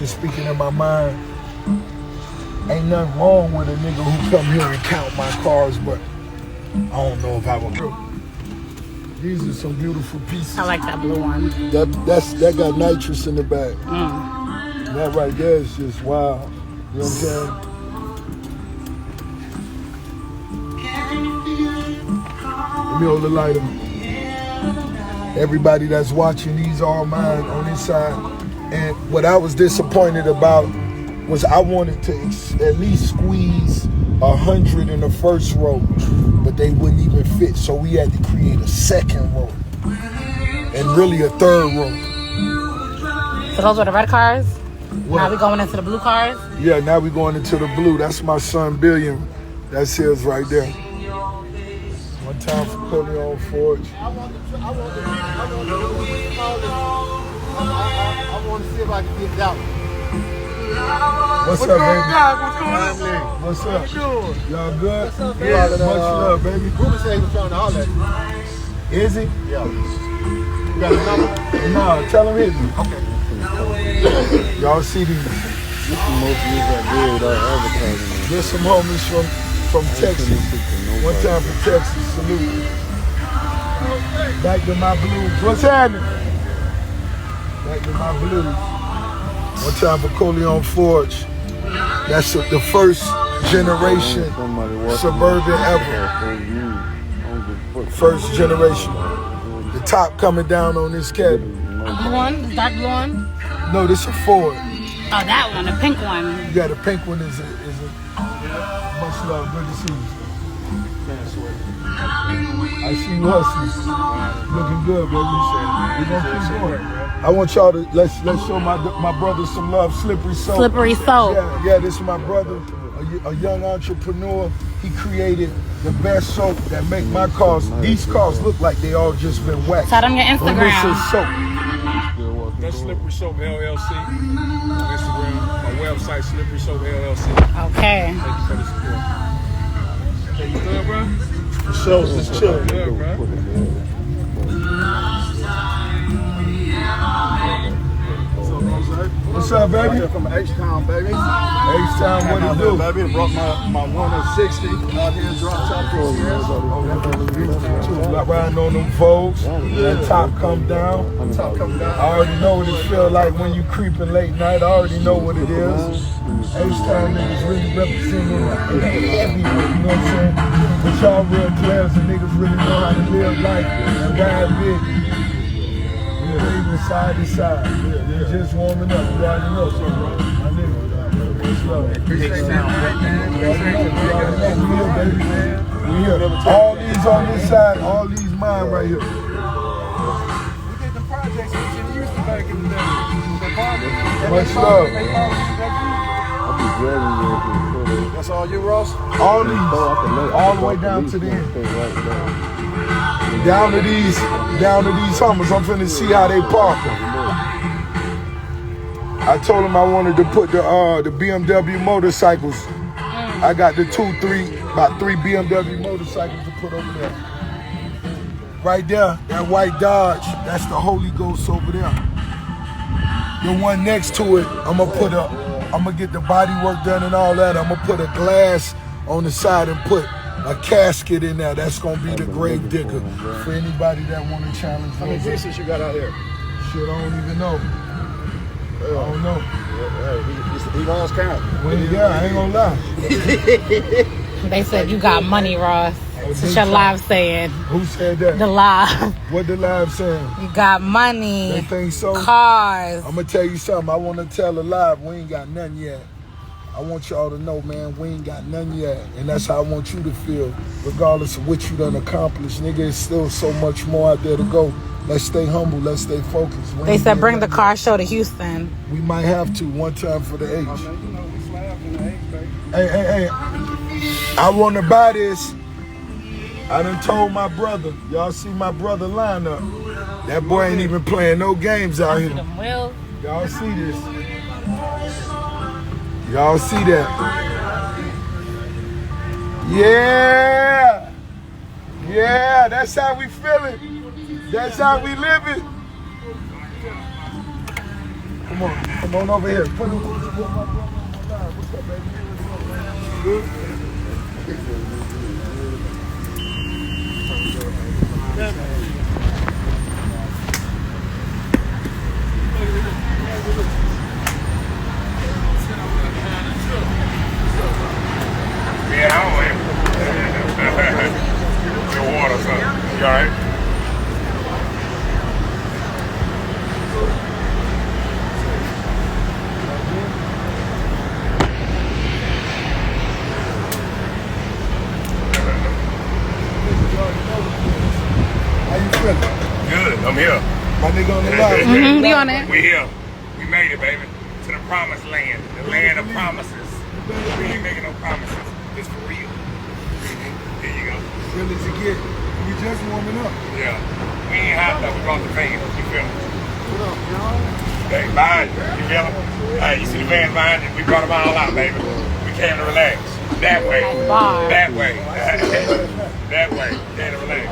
just speaking in my mind. Ain't nothing wrong with a nigga who come here and count my cars, but I don't know if I would. These are some beautiful pieces. I like that blue one. That got nitrous in the back. That right there is just wild. You know what I'm saying? Let me hold the light on. Everybody that's watching, these are mine on this side. And what I was disappointed about was I wanted to at least squeeze 100 in the first row, but they wouldn't even fit. So we had to create a second row and really a third row. So those were the red cars? What? Now we going into the blue cars? Yeah, now we going into the blue. That's my son Billion. That's his right there. One time for Corleone Forge. I want to see if I can get that one. What's up, baby? What's up? Sure. Y'all good? What's up, Yeah, much love, baby. Ruben said he was trying to holler at you. Is he? Yeah. You got his number? No, tell him hit me. Okay. Y'all see these? This is the most news I did without advertising. There's some homies from Texas. One time for Texas. Salute. Back to my blues. What's happening? Back to my blues. One time for Corleone Forge. That's the first generation Suburban ever. First generation. The top coming down on this cabin. Blue one? The dark blue one? No, this is a Ford. Oh, that one, the pink one. Yeah, the pink one is a much love. Good to see you. I see you hustling. Looking good, baby. We gonna keep going. I want y'all to let's show my brother some love. Slippery Soap. Slippery Soap. Yeah, this is my brother, a young entrepreneur. He created the best soap that make my cars. These cars look like they all just been waxed. Tell them your Instagram. This is soap. That's Slippery Soap LLC on Instagram. My website, Slippery Soap LLC. Okay. Thank you for the support. Hey, you good, bro? For sure, just chill. Good, bro. What's up, baby? From H-Town, baby. H-Town, what it do? Baby, brought my 160 out here, drop top for you. Like riding on them Vogues, that top come down. Top come down. I already know what it feel like when you creeping late night. I already know what it is. H-Town niggas really representing everywhere, you know what I'm saying? But y'all real players and niggas really know how to live life and ride big. Even side to side. You just warming up. You already know. My nigga. What's up? Appreciate that, man. We here, baby. We here. All these on this side, all these mine right here. We did the projects in Houston back in the day. Much love. That's all you, Ross? All these, all the way down to the end. Down to these Hummers. I'm finna see how they park them. I told him I wanted to put the BMW motorcycles. I got about three BMW motorcycles to put over there. Right there, that white Dodge, that's the Holy Ghost over there. The one next to it, I'm gonna get the body work done and all that. I'm gonna put a glass on the side and put a casket in there. That's gonna be the grave digger for anybody that want to challenge. How many pieces you got out here? Shit, I don't even know. I don't know. He lost count. Yeah, I ain't gonna lie. They said you got money, Ross. It's your live saying. Who said that? The live. What the live saying? You got money. They think so? Cars. I'm gonna tell you something. I want to tell a live. We ain't got none yet. I want y'all to know, man, we ain't got none yet. And that's how I want you to feel, regardless of what you done accomplished. Nigga, it's still so much more out there to go. Let's stay humble. Let's stay focused. They said bring the car show to Houston. We might have to one time for the H. You know, we slapped in the H, baby. Hey. I want to buy this. I done told my brother. Y'all see my brother line up. That boy ain't even playing no games out here. Y'all see this. Y'all see that? Yeah, that's how we feeling. That's how we living. Come on. Come on over here. Put them coochies with my brother on my line. What's up, baby? Good? Yeah, I'm with your water, son. You alright? How you feeling? Good, I'm here. My nigga on the line. We on it. We here. We made it, baby. To the promised land. The land of promises. We ain't making no promises. It's for real. There you go. Real as you get. We just warming up. Yeah. We ain't hot though. We brought the fans. You feel me? What up, y'all? Hey, behind you. You feel me? Hey, you see the fans behind you? We brought them all out, baby. We came to relax. That way. Bar. That way. That way. Came to relax.